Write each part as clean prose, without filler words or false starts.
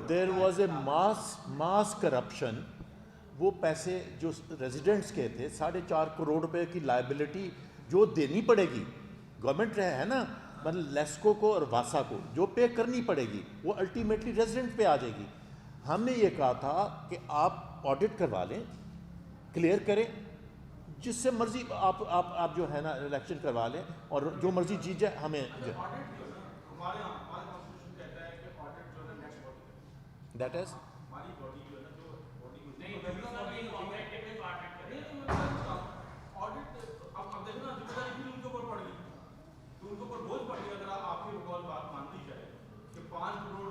There was a mass corruption. وہ پیسے جو ریزیڈنٹس کے تھے 4.5 کروڑ روپے کی لائبلٹی جو دینی پڑے گی گورنمنٹ ہے نا, مطلب لیسکو کو اور واسا کو جو پے کرنی پڑے گی وہ الٹیمیٹلی ریزیڈنٹ پہ آ جائے گی. ہم نے یہ کہا تھا کہ آپ آڈٹ کروا لیں, کلیئر کریں, جس سے مرضی آپ جو ہے نا الیکشن کروا لیں اور جو مرضی جیت جائے. ہمیں دیٹ از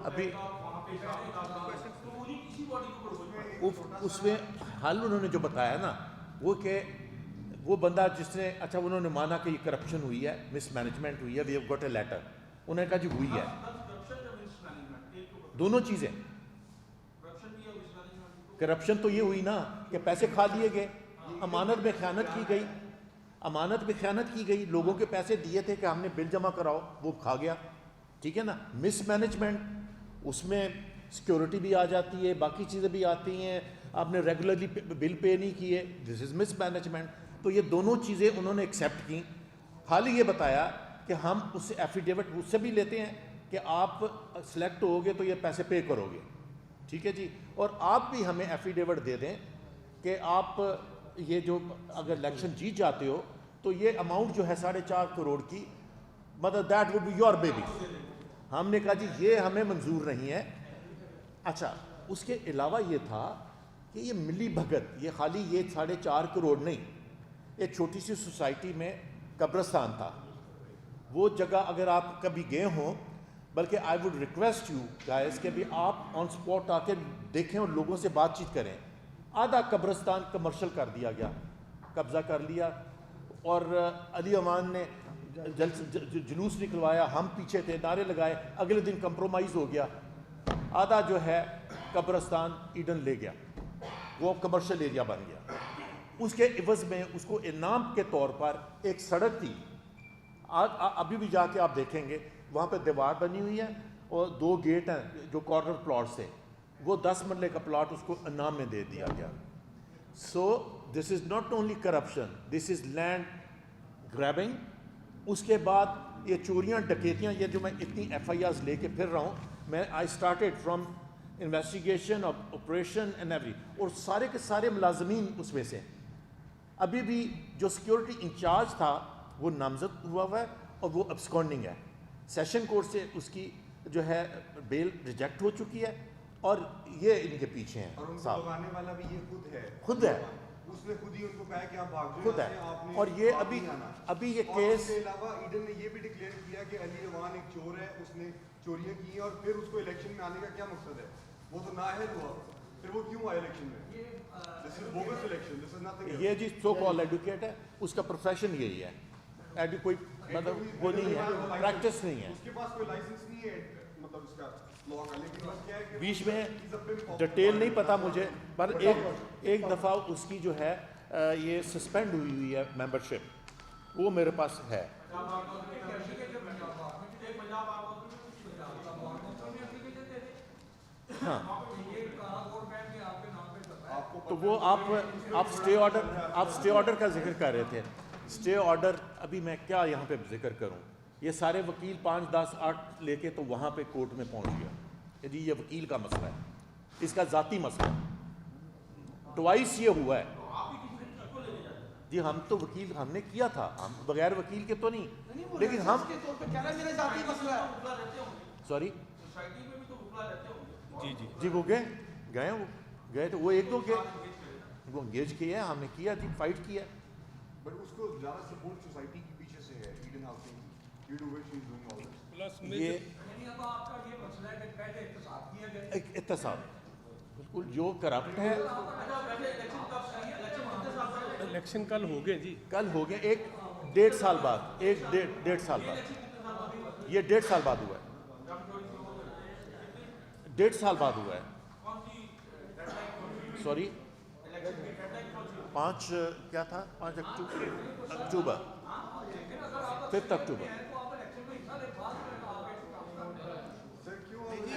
ابھی اس میں حل انہوں نے جو بتایا نا وہ کہ وہ بندہ جس نے اچھا انہوں نے مانا کہ یہ کرپشن ہوئی ہے, مس مینجمنٹ ہوئی ہے, we have got a letter. انہوں نے کہا جی ہوئی ہے, دونوں چیزیں. کرپشن تو یہ ہوئی نا کہ پیسے کھا لیے گئے, امانت میں خیانت کی گئی, امانت میں خیانت کی گئی, لوگوں کے پیسے دیے تھے کہ ہم نے بل جمع کراؤ, وہ کھا گیا. ٹھیک ہے نا. مس مینجمنٹ, اس میں سیکیورٹی بھی آ جاتی ہے, باقی چیزیں بھی آتی ہیں, آپ نے ریگولرلی بل پے نہیں کیے, دس از مس مینجمنٹ. تو یہ دونوں چیزیں انہوں نے ایکسیپٹ کی. حال یہ بتایا کہ ہم اس سے ایفیڈیوٹ اس سے بھی لیتے ہیں کہ آپ سلیکٹ ہوگے تو یہ پیسے پے کرو گے. ٹھیک ہے جی. اور آپ بھی ہمیں ایفیڈیوٹ دے دیں کہ آپ یہ جو اگر الیکشن جیت جاتے ہو تو یہ اماؤنٹ جو ہے 4.5 کروڑ کی, مطلب that would be your baby. ہم نے کہا جی یہ ہمیں منظور نہیں ہے. اچھا, اس کے علاوہ یہ تھا کہ یہ ملی بھگت, یہ خالی یہ 4.5 کروڑ نہیں, ایک چھوٹی سی سوسائٹی میں قبرستان تھا. وہ جگہ اگر آپ کبھی گئے ہوں, بلکہ I would request you guys کہ بھی آپ آن سپاٹ آ کے دیکھیں اور لوگوں سے بات چیت کریں. آدھا قبرستان کمرشل کر دیا گیا, قبضہ کر لیا, اور علی امان نے جلوس نکلوایا, ہم پیچھے تھے, نعرے لگائے, اگلے دن کمپرومائز ہو گیا. آدھا جو ہے قبرستان ایڈن لے گیا, وہ کمرشل ایریا بن گیا. اس کے عوض میں اس کو انعام کے طور پر ایک سڑک تھی, ابھی بھی جا کے آپ دیکھیں گے وہاں پہ دیوار بنی ہوئی ہے اور 2 گیٹ ہیں جو کارنر پلاٹ سے, وہ 10 مرلے کا پلاٹ اس کو انعام میں دے دیا گیا. So this is not only corruption, this is land grabbing. اس کے بعد یہ چوریاں ڈکیتیاں, یہ جو میں اتنی ایف آئی آرز لے کے پھر رہا ہوں, میں I started from investigation operation and every, اور سارے کے سارے ملازمین اس میں سے. ابھی بھی جو سیکیورٹی انچارج تھا وہ نامزد ہوا ہے اور وہ ابسکانڈنگ ہے. سیشن کورٹ سے اس کی جو ہے بیل ریجیکٹ ہو چکی ہے, اور یہ ان کے پیچھے ہیں. اور ان کو بھگانے والا بھی یہ خود ہے, اس نے خود ہی ان کو کہا کہ آپ بھاگ جائیں, خود ہے. اور یہ ابھی یہ کیس, اس کے علاوہ ایڈن نے یہ بھی ڈکلیئر کیا کہ علی روان ایک چور ہے, اس نے چوریاں کی ہیں, اور پھر اس کو الیکشن میں آنے کا کیا مقصد ہے؟ وہ تو نااہل ہوا, پھر وہ کیوں آیا الیکشن میں؟ This is bogus election, this is nothing. یہ جی سو کال ایڈوکیٹ ہے, اس کا پروفیشن یہی ہے. کوئی مطلب وہ نہیں ہے, پریکٹس نہیں ہے, اس کے پاس کوئی لائسنس نہیں ہے مطلب اس کا لا کا. لیکن بس کیا ہے کہ بیچ میں ڈیٹیل نہیں پتا مجھے, پر ایک دفعہ اس کی جو ہے یہ سسپینڈ ہوئی ہے ممبرشپ, وہ میرے پاس ہے. ہاں, تو وہ آپ اسٹے آرڈر کا ذکر کر رہے تھے. اسٹے آرڈر ابھی میں کیا یہاں پہ ذکر کروں, یہ سارے وکیل 5, 10, 8 لے کے تو وہاں پہ کورٹ میں پہنچ گیا کہ جی یہ وکیل کا مسئلہ ہے, اس کا ذاتی مسئلہ ہے. ٹوائس یہ ہوا ہے جی, ہم تو وکیل ہم نے کیا تھا, ہم بغیر وکیل کے تو نہیں, لیکن ہم سوری جی وہ گئے وہ گئے تو وہ 1-2 گئے, وہ انگیج کیے ہیں, ہم نے کیا جی, فائٹ کیا. بٹ اس کو زیادہ سپورٹ سوسائٹی کے پیچھے سے ہے, Eden Housing, due to which he is doing all this. یہ احتساب بالکل جو کرپٹ ہے. الیکشن کل ہو گئے جی, کل ہو گئے, 1.5 سال بعد, 1.5 سال بعد, یہ 1.5 سال بعد ہوا ہے, 1.5 سال بعد ہوا ہے. سوری 5 کیا تھا, 5 اکتوبر 5 اکتوبر.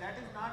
That is not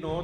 9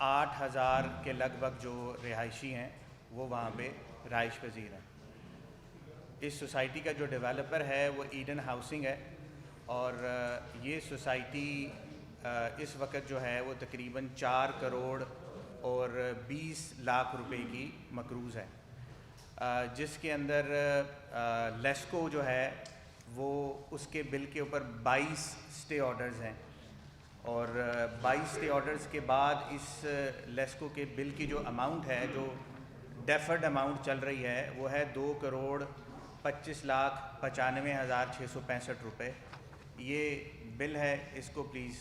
8,000 کے لگ بھگ جو رہائشی ہیں وہ وہاں پہ رہائش پذیر ہیں۔ اس سوسائٹی کا جو ڈیولپر ہے وہ ایڈن ہاؤسنگ ہے، اور یہ سوسائٹی اس وقت جو ہے وہ تقریباً 4 کروڑ اور 20 لاکھ روپے کی مقروض ہے، جس کے اندر لیسکو جو ہے وہ اس کے بل کے اوپر 22 اسٹے آرڈرز ہیں، اور 22 اسٹے آرڈرز کے بعد اس لیسکو کے بل کی جو اماؤنٹ ہے، جو ڈیفرڈ اماؤنٹ چل رہی ہے، وہ ہے 2 کروڑ 25,95,665 روپے۔ یہ بل ہے، اس کو پلیز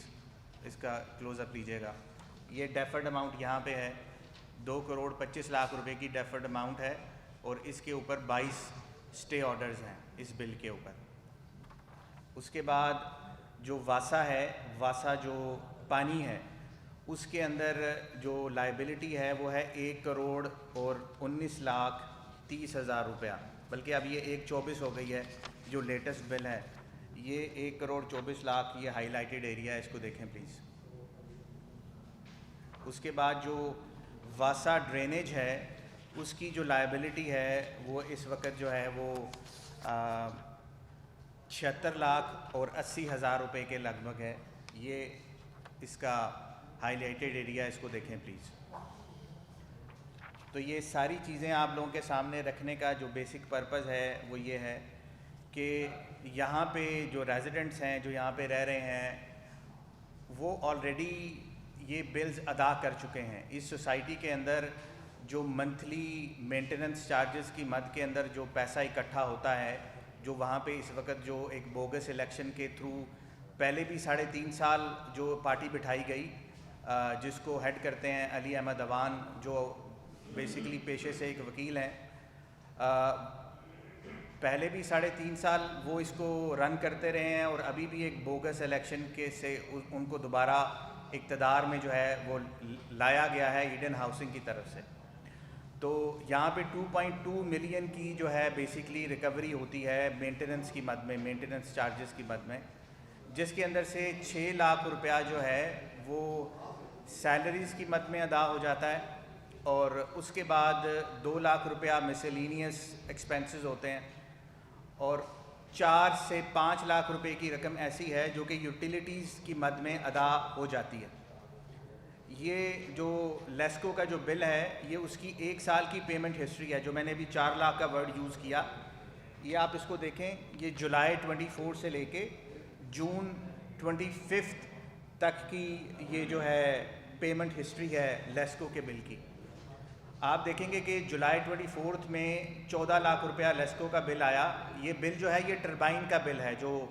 اس کا کلوز اپ لیجیے گا۔ یہ ڈیفرڈ اماؤنٹ یہاں پہ ہے، 2 کروڑ 25 لاکھ روپے کی ڈیفرڈ اماؤنٹ ہے، اور اس کے اوپر 22 اسٹے آرڈرز ہیں اس بل کے اوپر۔ اس کے بعد جو واسا ہے، واسا جو پانی ہے، اس کے اندر جو لائبلٹی ہے وہ ہے 1 کروڑ اور 19,30,000 روپیہ، بلکہ اب یہ 1,24 ہو گئی ہے جو لیٹسٹ بل ہے۔ یہ 1 کروڑ 24 لاکھ، یہ ہائی لائٹڈ ایریا ہے، اس کو دیکھیں پلیز۔ اس کے بعد جو واسا ڈرینیج ہے، اس کی جو لائبلٹی ہے وہ اس وقت جو ہے وہ 76 لاکھ اور 80,000 روپے کے لگ بھگ ہے۔ یہ اس کا ہائی لائٹڈ ایریا، اس کو دیکھیں پلیز۔ تو یہ ساری چیزیں آپ لوگوں کے سامنے رکھنے کا جو بیسک پرپز ہے وہ یہ ہے کہ یہاں پہ جو ریزیڈنٹس ہیں، جو یہاں پہ رہ رہے ہیں، وہ آلریڈی یہ بلز ادا کر چکے ہیں۔ اس سوسائٹی کے اندر جو منتھلی مینٹیننس چارجز کی مد کے اندر جو پیسہ اکٹھا ہوتا ہے، جو وہاں پہ اس وقت جو ایک بوگس الیکشن کے تھرو پہلے بھی 3.5 سال جو پارٹی بٹھائی گئی، جس کو ہیڈ کرتے ہیں علی احمد اوان، جو بیسیکلی پیشے سے ایک وکیل ہیں، پہلے بھی 3.5 سال وہ اس کو رن کرتے رہے ہیں، اور ابھی بھی ایک بوگس الیکشن کے سے ان کو دوبارہ اقتدار میں جو ہے وہ لایا گیا ہے ایڈن ہاؤسنگ کی طرف سے۔ تو یہاں پہ 2.2 ملین کی جو ہے بیسیکلی ریکوری ہوتی ہے مینٹیننس کی مد میں، مینٹیننس چارجز کی مد میں، جس کے اندر سے 6 لاکھ روپیہ جو ہے وہ سیلریز کی مد میں ادا ہو جاتا ہے، اور اس کے بعد 2 لاکھ روپیہ مسلینیس ایکسپینسز ہوتے ہیں، اور 4 سے 5 لاکھ روپے کی رقم ایسی ہے جو کہ یوٹیلیٹیز کی مد میں ادا ہو جاتی ہے۔ یہ جو لیسکو کا جو بل ہے، یہ اس کی 1 سال کی پیمنٹ ہسٹری ہے، جو میں نے ابھی 4 لاکھ کا ورڈ یوز کیا۔ یہ آپ اس کو دیکھیں، یہ جولائی 24 سے لے کے جون 25 تک کی یہ جو ہے پیمنٹ ہسٹری ہے لیسکو کے بل کی۔ آپ دیکھیں گے کہ جولائی 24 میں 14 لاکھ روپیہ لیسکو کا بل آیا۔ یہ بل جو ہے یہ ٹربائن کا بل ہے، جو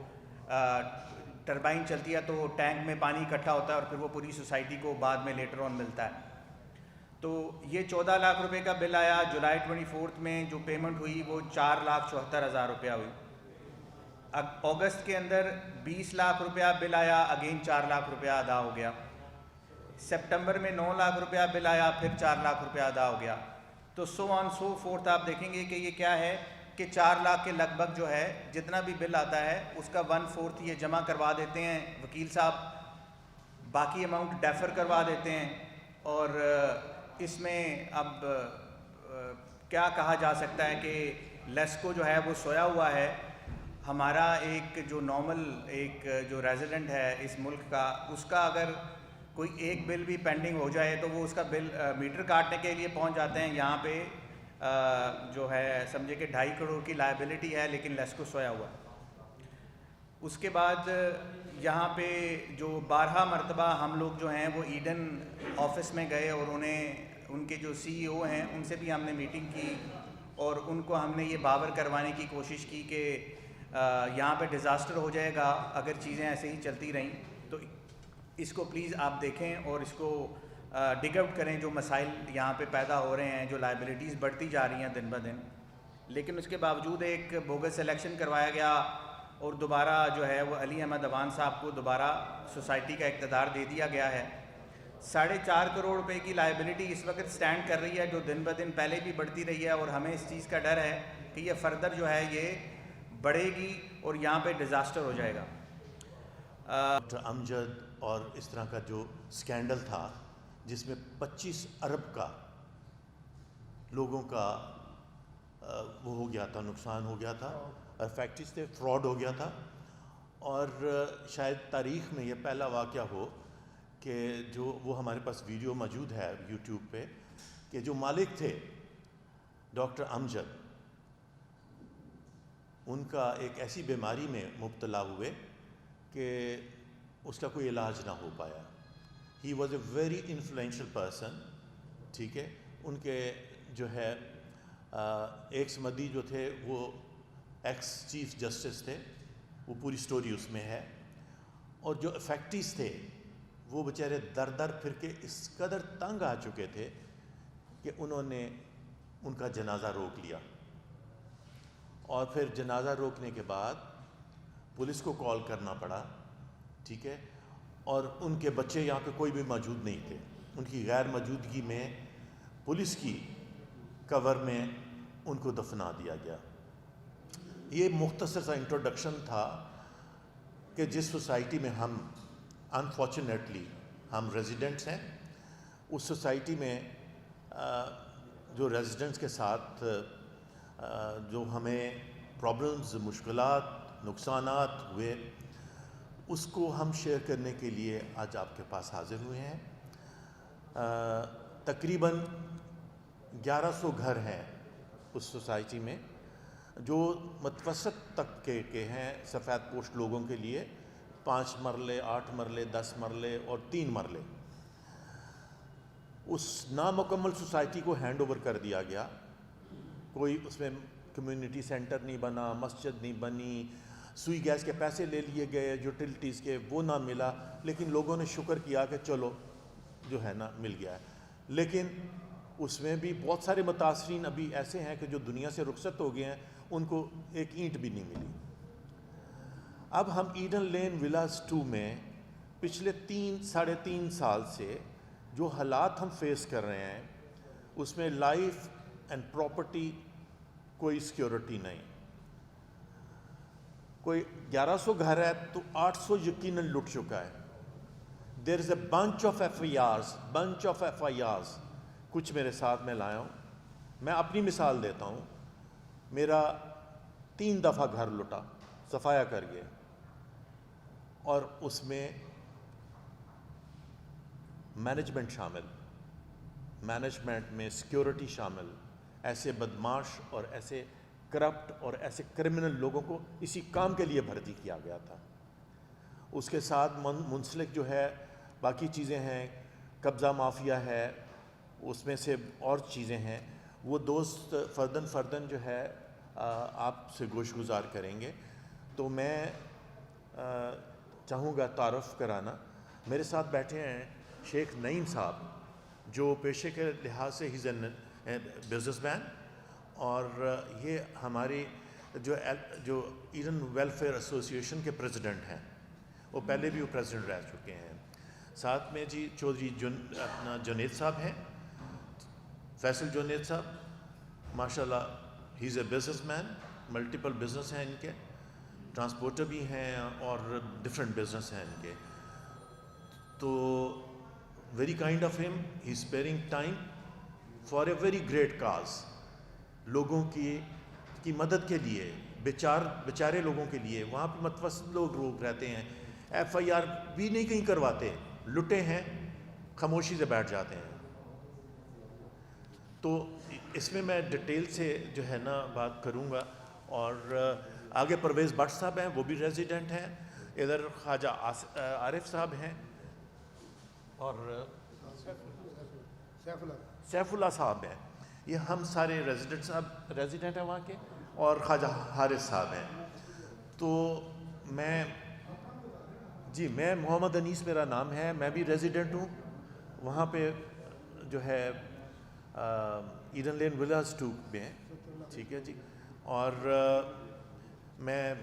ٹربائن چلتی ہے تو ٹینک میں پانی اکٹھا ہوتا ہے اور پھر وہ پوری سوسائٹی کو بعد میں لیٹر آن ملتا ہے۔ تو یہ 14 لاکھ روپے کا بل آیا جولائی 24 میں، جو پیمنٹ ہوئی وہ 4,74,000 روپیہ ہوئی۔ اگست کے اندر 20 لاکھ روپیہ بل آیا، اگین 4 لاکھ روپیہ ادا ہو گیا۔ سپٹمبر میں 9 لاکھ روپیہ بل آیا، پھر 4 لاکھ روپیہ ادا ہو گیا۔ تو سو آن سو فورتھ آپ دیکھیں گے کہ یہ کیا ہے کہ 4 لاکھ کے لگ بھگ جو ہے جتنا بھی بل آتا ہے اس کا 1/4 یہ جمع کروا دیتے ہیں وکیل صاحب، باقی اماؤنٹ ڈیفر کروا دیتے ہیں۔ اور اس میں اب کیا کہا جا سکتا ہے کہ لیسکو جو ہے وہ سویا ہوا ہے۔ ہمارا ایک جو نارمل ایک جو ریزیڈنٹ ہے اس ملک کا، اس کا اگر کوئی ایک بل بھی پینڈنگ ہو جائے تو وہ اس کا بل میٹر کاٹنے کے لیے پہنچ جاتے ہیں۔ یہاں پہ جو ہے سمجھے کہ 2.5 کروڑ کی لائبلٹی ہے، لیکن لیسکو سویا ہوا۔ اس کے بعد یہاں پہ جو 12 مرتبہ ہم لوگ جو ہیں وہ ایڈن آفس میں گئے، اور ان کے جو CEO ہیں ان سے بھی ہم نے میٹنگ کی، اور ان کو ہم نے یہ باور کروانے کی کوشش کی کہ یہاں پہ ڈیزاسٹر ہو جائے گا اگر چیزیں ایسے ہی چلتی رہیں۔ تو اس کو پلیز آپ دیکھیں اور اس کو ڈگ آؤٹ کریں، جو مسائل یہاں پہ پیدا ہو رہے ہیں، جو لائبلٹیز بڑھتی جا رہی ہیں دن بہ دن۔ لیکن اس کے باوجود ایک بوگس الیکشن کروایا گیا، اور دوبارہ جو ہے وہ علی احمد اوان صاحب کو دوبارہ سوسائٹی کا اقتدار دے دیا گیا ہے۔ 4.5 کروڑ روپے کی لائبلٹی اس وقت سٹینڈ کر رہی ہے، جو دن بہ دن پہلے بھی بڑھتی رہی ہے، اور ہمیں اس چیز کا ڈر ہے کہ یہ فردر جو ہے یہ بڑھے گی اور یہاں پہ ڈیزاسٹر ہو جائے گا۔ ڈاکٹر امجد اور اس طرح کا جو سکینڈل تھا، جس میں 25 ارب کا لوگوں کا وہ ہو گیا تھا، نقصان ہو گیا تھا، اور فیکٹریز سے فراڈ ہو گیا تھا. اور شاید تاریخ میں یہ پہلا واقعہ ہو کہ جو وہ ہمارے پاس ویڈیو موجود ہے یوٹیوب پہ، کہ جو مالک تھے ڈاکٹر امجد، ان کا ایک ایسی بیماری میں مبتلا ہوئے کہ اس کا کوئی علاج نہ ہو پایا. He was a very influential person. ٹھیک ہے. ان کے جو ہے ایک سمدی جو تھے وہ ایکس چیف جسٹس تھے، وہ پوری سٹوری اس میں ہے. اور جو فیکٹریز تھے وہ بیچارے در در پھر کے اس قدر تنگ آ چکے تھے کہ انہوں نے ان کا جنازہ روک لیا. اور پھر جنازہ روکنے کے بعد پولیس کو کال کرنا پڑا. ٹھیک ہے. اور ان کے بچے یہاں پہ کوئی بھی موجود نہیں تھے. ان کی غیر موجودگی میں پولیس کی کور میں ان کو دفنا دیا گیا. یہ مختصر سا انٹروڈکشن تھا کہ جس سوسائٹی میں ہم انفارچونیٹلی ہم ریزیڈنٹس ہیں، اس سوسائٹی میں جو ریزیڈنٹس کے ساتھ جو ہمیں پرابلمز، مشکلات، نقصانات ہوئے، اس کو ہم شیئر کرنے کے لیے آج آپ کے پاس حاضر ہوئے ہیں. تقریباً 1100 گھر ہیں اس سوسائٹی میں جو متوسط طبقے کے ہیں، سفید پوش لوگوں کے لیے 5 مرلے، 8 مرلے، 10 مرلے اور 3 مرلے. اس نامکمل سوسائٹی کو ہینڈ اوور کر دیا گیا. کوئی اس میں کمیونٹی سینٹر نہیں بنا، مسجد نہیں بنی، سوئی گیس کے پیسے لے لیے گئے یوٹیلٹیز کے، وہ نہ ملا. لیکن لوگوں نے شکر کیا کہ چلو جو ہے نا مل گیا ہے. لیکن اس میں بھی بہت سارے متاثرین ابھی ایسے ہیں کہ جو دنیا سے رخصت ہو گئے ہیں، ان کو ایک اینٹ بھی نہیں ملی. اب ہم ایڈن لین ولاز 2 میں پچھلے 3-3.5 سال سے جو حالات ہم فیس کر رہے ہیں، اس میں لائف اینڈ پراپرٹی کوئی سیکیورٹی نہیں. کوئی 1100 گھر ہے تو 800 یقیناً لٹ چکا ہے. دیر از اے بنچ آف ایف آئی آرز. کچھ میرے ساتھ میں لایا ہوں. میں اپنی مثال دیتا ہوں. میرا 3 دفعہ گھر لٹا، صفایا کر گئے، اور اس میں مینجمنٹ شامل، مینجمنٹ میں سیکیورٹی شامل. ایسے بدماش اور ایسے کرپٹ اور ایسے کرمنل لوگوں کو اسی کام کے لیے بھرتی کیا گیا تھا. اس کے ساتھ منسلک جو ہے باقی چیزیں ہیں، قبضہ مافیا ہے، اس میں سے اور چیزیں ہیں. وہ دوست فردن جو ہے آپ سے گوش گزار کریں گے. تو میں چاہوں گا تعارف کرانا. میرے ساتھ بیٹھے ہیں شیخ نعیم صاحب، جو پیشے کے لحاظ سے ہی بزنس مین، اور یہ ہماری جو ایڈن ویلفیئر ایسوسیشن کے پریزیڈنٹ ہیں. وہ پہلے بھی وہ پریزیڈنٹ رہ چکے ہیں. ساتھ میں جی چودھری اپنا جنید صاحب ہیں، فیصل جنید صاحب. ماشاءاللہ he is a businessman, multiple business ہیں ان کے، ٹرانسپورٹر بھی ہیں اور ڈفرینٹ بزنس ہیں ان کے. تو very kind of him, he is sparing time for a very great cause. لوگوں کی مدد کے لیے، بیچارے لوگوں کے لیے. وہاں پہ متوسط لوگ رہتے ہیں، ایف آئی آر بھی نہیں کہیں کرواتے، لٹے ہیں، خاموشی سے بیٹھ جاتے ہیں. تو اس میں میں ڈیٹیل سے جو ہے نا بات کروں گا. اور آگے پرویز بٹ صاحب ہیں، وہ بھی ریزیڈنٹ ہیں. ادھر خواجہ عارف صاحب ہیں، اور سیف اللہ صاحب ہیں. یہ ہم سارے ریزیڈنٹ ہیں وہاں کے. اور خواجہ حارث صاحب ہیں. تو میں محمد انیس میرا نام ہے. میں بھی ریزیڈنٹ ہوں وہاں پہ جو ہے ایڈن لین ولاز 2 میں. ٹھیک ہے جی. اور میں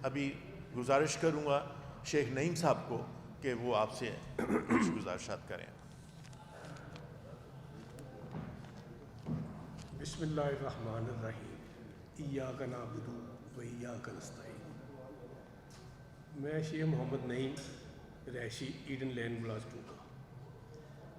ابھی گزارش کروں گا شیخ نعیم صاحب کو کہ وہ آپ سے کچھ گزارشات کریں. بسم اللہ الرحمن الرحیم. ایاک نعبد و ایاک نستعین. میں شیخ محمد نعیم، رہائشی ایڈن لین ولاز 2 کا.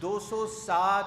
207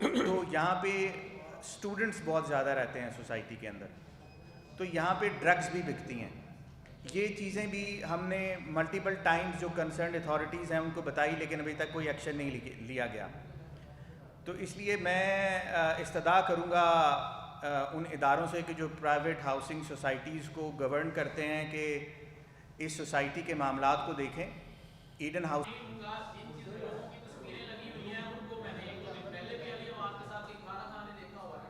تو یہاں پہ اسٹوڈنٹس بہت زیادہ رہتے ہیں سوسائٹی کے اندر، تو یہاں پہ ڈرگس بھی بکتی ہیں. یہ چیزیں بھی ہم نے ملٹیپل ٹائمز جو کنسرنڈ اتھارٹیز ہیں ان کو بتائی، لیکن ابھی تک کوئی ایکشن نہیں لیا گیا. تو اس لیے میں استدعا کروں گا ان اداروں سے کہ جو پرائیویٹ ہاؤسنگ سوسائٹیز کو گورن کرتے ہیں کہ اس سوسائٹی کے معاملات کو دیکھیں. ایڈن ہاؤس ان چیزوں لوگوں کی تصویریں لگی ہوئی ہیں، ان کو میں نے ایک دو دن پہلے بھی علی امان کے ساتھ کھانا کھانے دیکھا ہوا ہے.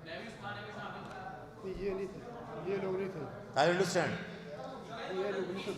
میں بھی اس کھانے میں شامل تھا. یہ نہیں تھے، یہ لوگ نہیں تھے. I understand. یہ لوگ نہیں تھے.